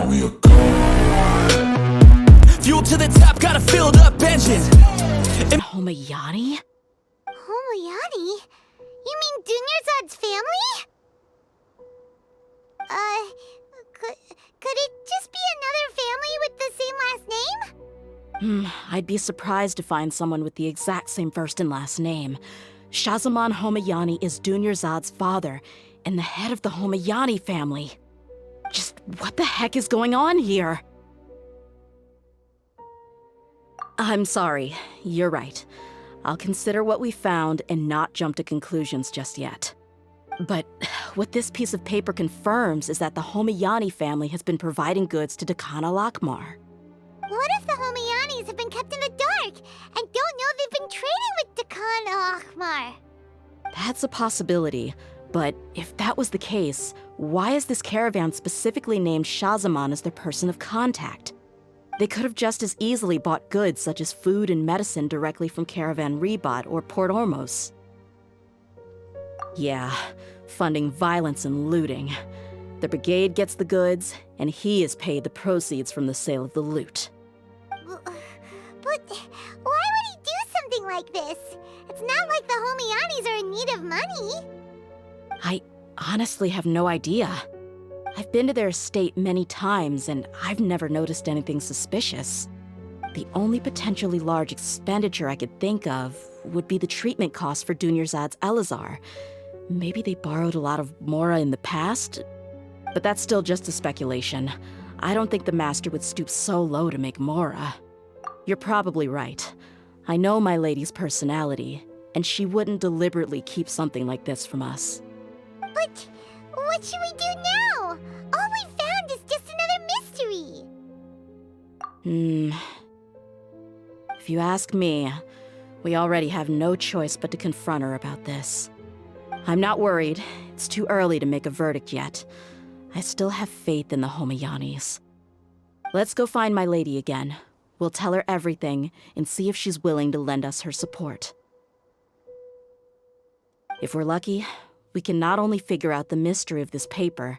we are going. Fuel to the top, got a filled up engine. Homayani? Homayani? You mean Dunyarzad's family? Could it just be another family with the same last name? I'd be surprised to find someone with the exact same first and last name. Shahzaman Homayani is Dunyarzad's father, and the head of the Homayani family. Just what the heck is going on here? I'm sorry, you're right. I'll consider what we found and not jump to conclusions just yet. But what this piece of paper confirms is that the Homayani family has been providing goods to Dekhan al-Akmar. What if the Homayanis have been kept in the dark and don't know they've been trading with Dekhan al-Akmar? That's a possibility, but if that was the case, why is this caravan specifically named Shahzaman as their person of contact? They could have just as easily bought goods such as food and medicine directly from Caravan Ribat or Port Ormos. Yeah, funding violence and looting. The brigade gets the goods, and he is paid the proceeds from the sale of the loot. But why would he do something like this? It's not like the Homayanis are in need of money. I honestly have no idea. I've been to their estate many times, and I've never noticed anything suspicious. The only potentially large expenditure I could think of would be the treatment costs for Dunyarzad's Elazar. Maybe they borrowed a lot of Mora in the past? But that's still just a speculation. I don't think the Master would stoop so low to make Mora. You're probably right. I know my lady's personality, and she wouldn't deliberately keep something like this from us. But what should we do now? All we found is just another mystery. If you ask me, we already have no choice but to confront her about this. I'm not worried. It's too early to make a verdict yet. I still have faith in the Homayanis. Let's go find my lady again. We'll tell her everything and see if she's willing to lend us her support. If we're lucky, we can not only figure out the mystery of this paper,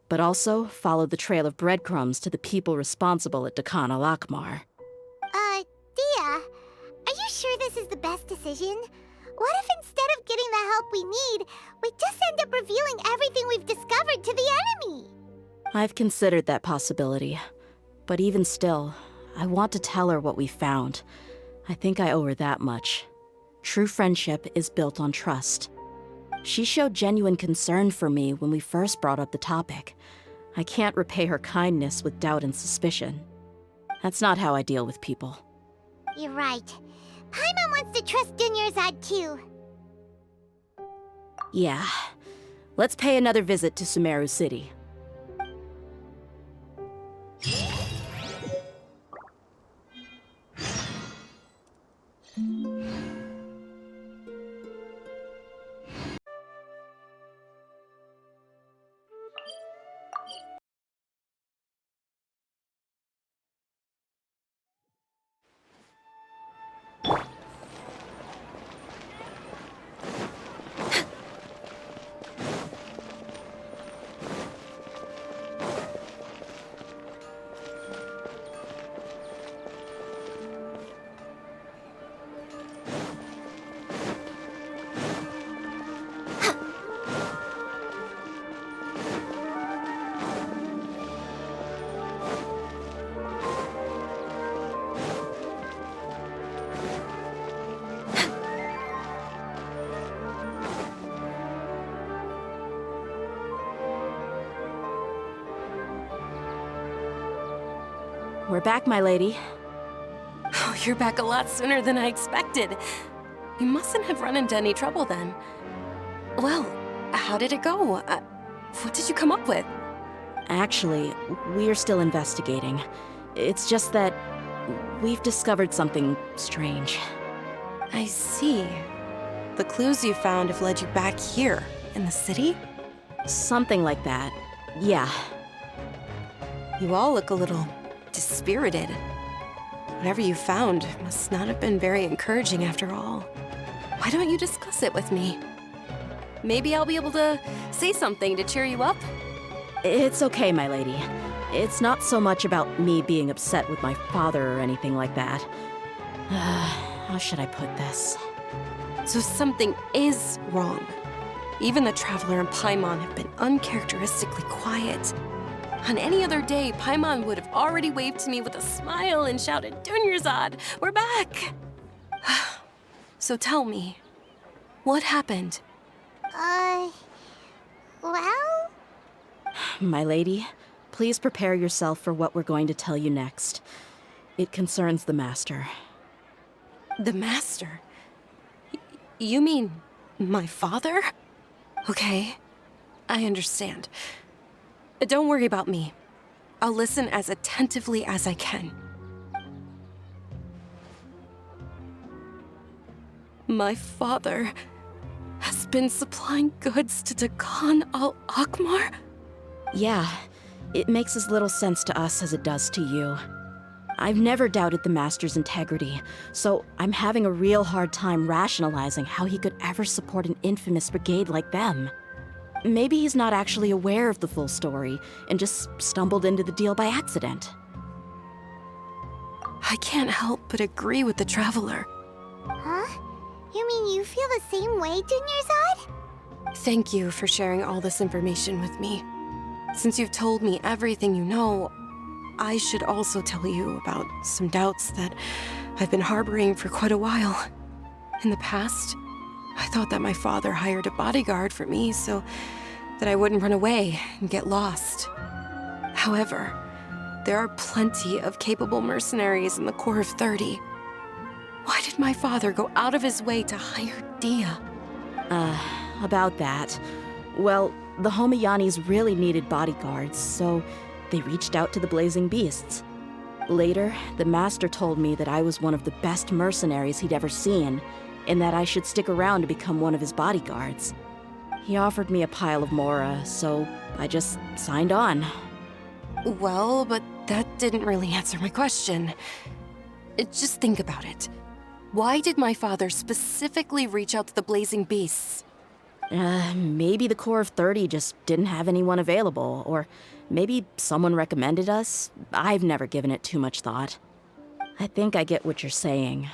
but also follow the trail of breadcrumbs to the people responsible at Dekhan al-Akmar. Dehya, are you sure this is the best decision? What if instead of getting the help we need, we just end up revealing everything we've discovered to the enemy? I've considered that possibility. But even still, I want to tell her what we found. I think I owe her that much. True friendship is built on trust. She showed genuine concern for me when we first brought up the topic. I can't repay her kindness with doubt and suspicion. That's not how I deal with people. You're right. Paimon wants to trust Dunyarzad too. Yeah. Let's pay another visit to Sumeru City. We're back, my lady. Oh, you're back a lot sooner than I expected. You mustn't have run into any trouble then. Well, how did it go? What did you come up with? Actually, we're still investigating. It's just that we've discovered something strange. I see. The clues you found have led you back here, in the city? Something like that. Yeah. You all look a little dispirited. Whatever you found must not have been very encouraging after all. Why don't you discuss it with me? Maybe I'll be able to say something to cheer you up? It's okay, my lady. It's not so much about me being upset with my father or anything like that. How should I put this? So something is wrong. Even the Traveler and Paimon have been uncharacteristically quiet. On any other day, Paimon would have already waved to me with a smile and shouted, "Dunyarzad, we're back!" So tell me, what happened? Well? My lady, please prepare yourself for what we're going to tell you next. It concerns the Master. The Master? You mean my father? Okay, I understand. Don't worry about me. I'll listen as attentively as I can. My father has been supplying goods to Dakan al-Akmar? Yeah, it makes as little sense to us as it does to you. I've never doubted the Master's integrity, so I'm having a real hard time rationalizing how he could ever support an infamous brigade like them. Maybe he's not actually aware of the full story and just stumbled into the deal by accident. I can't help but agree with the Traveler. Huh? You mean you feel the same way, Dunyarzad? Thank you for sharing all this information with me. Since you've told me everything you know, I should also tell you about some doubts that I've been harboring for quite a while. In the past, I thought that my father hired a bodyguard for me so that I wouldn't run away and get lost. However, there are plenty of capable mercenaries in the Corps of 30. Why did my father go out of his way to hire Dehya? About that. Well, the Homiyanis really needed bodyguards, so they reached out to the Blazing Beasts. Later, the Master told me that I was one of the best mercenaries he'd ever seen, and that I should stick around to become one of his bodyguards. He offered me a pile of mora, so I just signed on. Well, but that didn't really answer my question. Just think about it. Why did my father specifically reach out to the Blazing Beasts? Maybe the Corps of 30 just didn't have anyone available, or maybe someone recommended us. I've never given it too much thought. I think I get what you're saying.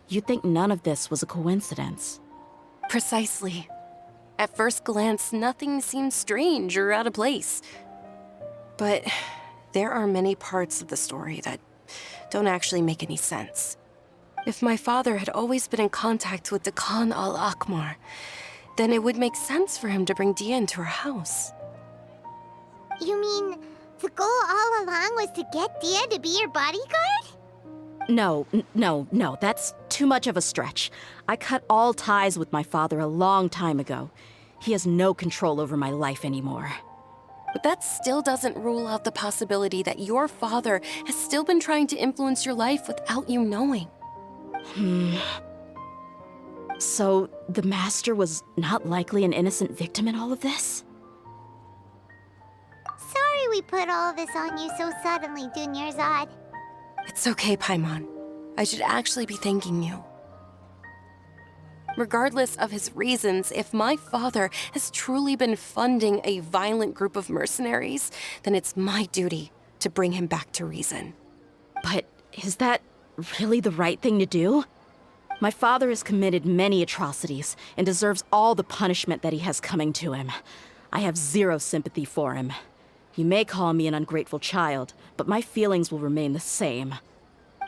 You think none of this was a coincidence. Precisely. At first glance, nothing seems strange or out of place. But there are many parts of the story that don't actually make any sense. If my father had always been in contact with Dakan al-Akmar, then it would make sense for him to bring Dehya into our house. You mean the goal all along was to get Dehya to be your bodyguard? No, that's too much of a stretch. I cut all ties with my father a long time ago. He has no control over my life anymore. But that still doesn't rule out the possibility that your father has still been trying to influence your life without you knowing. So, the Master was not likely an innocent victim in all of this? Sorry we put all of this on you so suddenly, Dunyarzad. It's okay, Paimon. I should actually be thanking you. Regardless of his reasons, if my father has truly been funding a violent group of mercenaries, then it's my duty to bring him back to reason. But is that really the right thing to do? My father has committed many atrocities and deserves all the punishment that he has coming to him. I have zero sympathy for him. You may call me an ungrateful child, but my feelings will remain the same.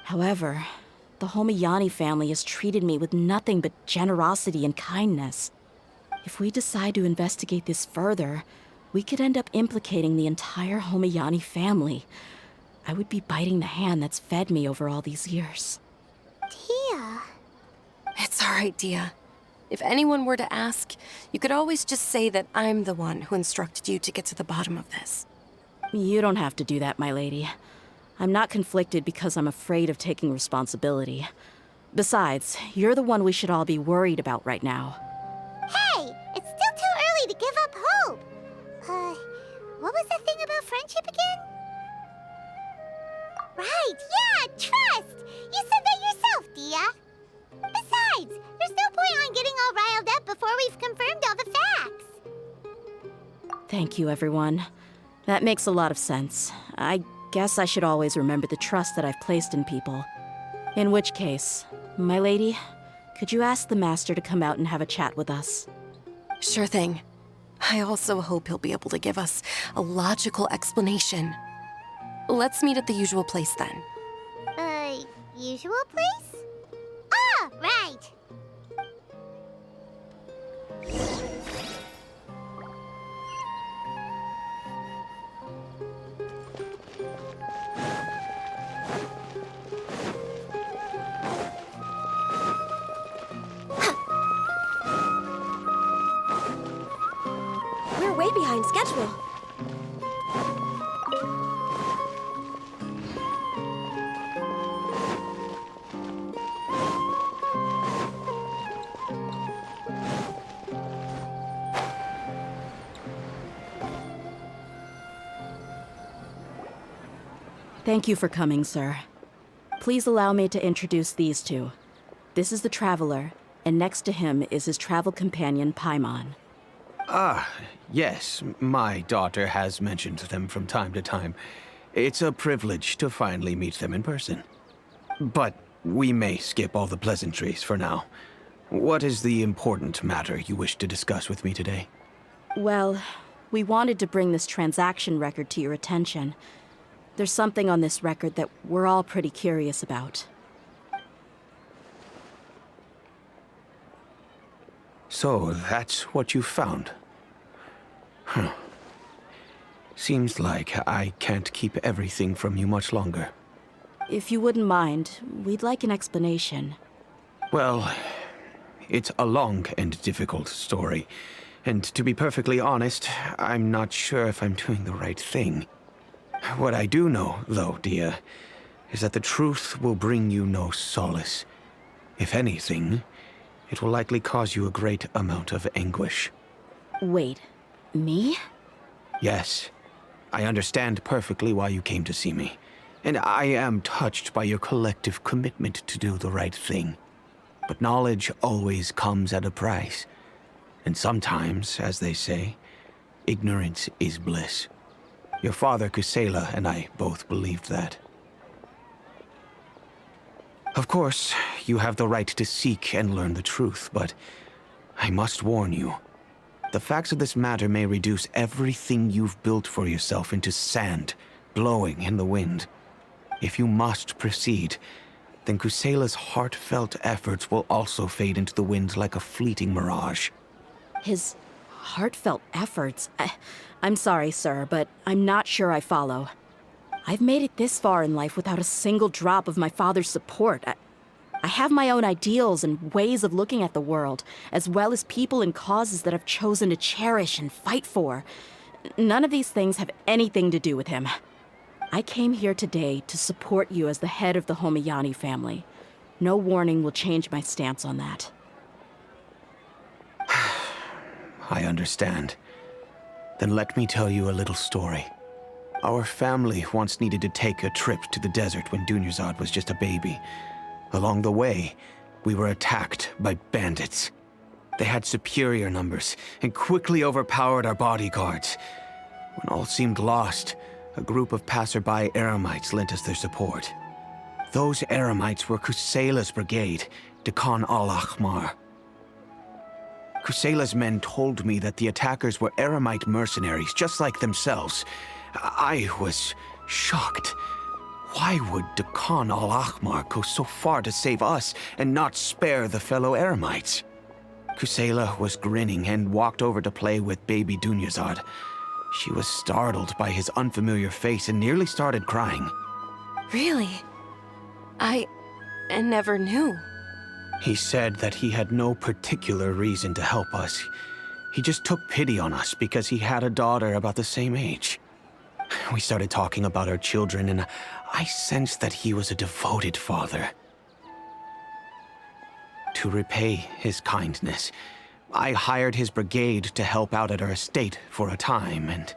However, the Homiyani family has treated me with nothing but generosity and kindness. If we decide to investigate this further, we could end up implicating the entire Homiyani family. I would be biting the hand that's fed me over all these years. Dehya. It's all right, Dehya. If anyone were to ask, you could always just say that I'm the one who instructed you to get to the bottom of this. You don't have to do that, my lady. I'm not conflicted because I'm afraid of taking responsibility. Besides, you're the one we should all be worried about right now. Hey, it's still too early to give up hope. What was that thing about friendship again? Right, yeah, trust! You said that yourself, Dehya. Besides, there's no point on getting all riled up before we've confirmed all the facts. Thank you, everyone. That makes a lot of sense. I guess I should always remember the trust that I've placed in people. In which case, my lady, could you ask the Master to come out and have a chat with us? Sure thing. I also hope he'll be able to give us a logical explanation. Let's meet at the usual place then. Usual place? Ah, right! We're way behind schedule. Thank you for coming, sir. Please allow me to introduce these two. This is the Traveler, and next to him is his travel companion, Paimon. Ah, yes. My daughter has mentioned them from time to time. It's a privilege to finally meet them in person. But we may skip all the pleasantries for now. What is the important matter you wish to discuss with me today? Well, we wanted to bring this transaction record to your attention. There's something on this record that we're all pretty curious about. So, that's what you found? Huh. Seems like I can't keep everything from you much longer. If you wouldn't mind, we'd like an explanation. Well, it's a long and difficult story. And to be perfectly honest, I'm not sure if I'm doing the right thing. What I do know, though, Dehya, is that the truth will bring you no solace. If anything, it will likely cause you a great amount of anguish. Wait, me? Yes, I understand perfectly why you came to see me. And I am touched by your collective commitment to do the right thing. But knowledge always comes at a price. And sometimes, as they say, ignorance is bliss. Your father, Kusela, and I both believed that. Of course, you have the right to seek and learn the truth, but I must warn you. The facts of this matter may reduce everything you've built for yourself into sand, blowing in the wind. If you must proceed, then Kusela's heartfelt efforts will also fade into the wind like a fleeting mirage. His heartfelt efforts? I'm sorry, sir, but I'm not sure I follow. I've made it this far in life without a single drop of my father's support. I have my own ideals and ways of looking at the world, as well as people and causes that I've chosen to cherish and fight for. None of these things have anything to do with him. I came here today to support you as the head of the Homiyani family. No warning will change my stance on that. I understand. Then let me tell you a little story. Our family once needed to take a trip to the desert when Dunyarzad was just a baby. Along the way, we were attacked by bandits. They had superior numbers and quickly overpowered our bodyguards. When all seemed lost, a group of passerby Eremites lent us their support. Those Eremites were Kusela's brigade, Dekhan al-Ahmar. Kusela's men told me that the attackers were Eremite mercenaries, just like themselves. I was shocked. Why would Dekhan al-Ahmar go so far to save us and not spare the fellow Eremites? Kusela was grinning and walked over to play with baby Dunyarzad. She was startled by his unfamiliar face and nearly started crying. Really? I never knew. He said that he had no particular reason to help us. He just took pity on us because he had a daughter about the same age. We started talking about our children, and I sensed that he was a devoted father. To repay his kindness, I hired his brigade to help out at our estate for a time, and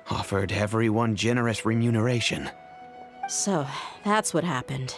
offered everyone generous remuneration. So, that's what happened.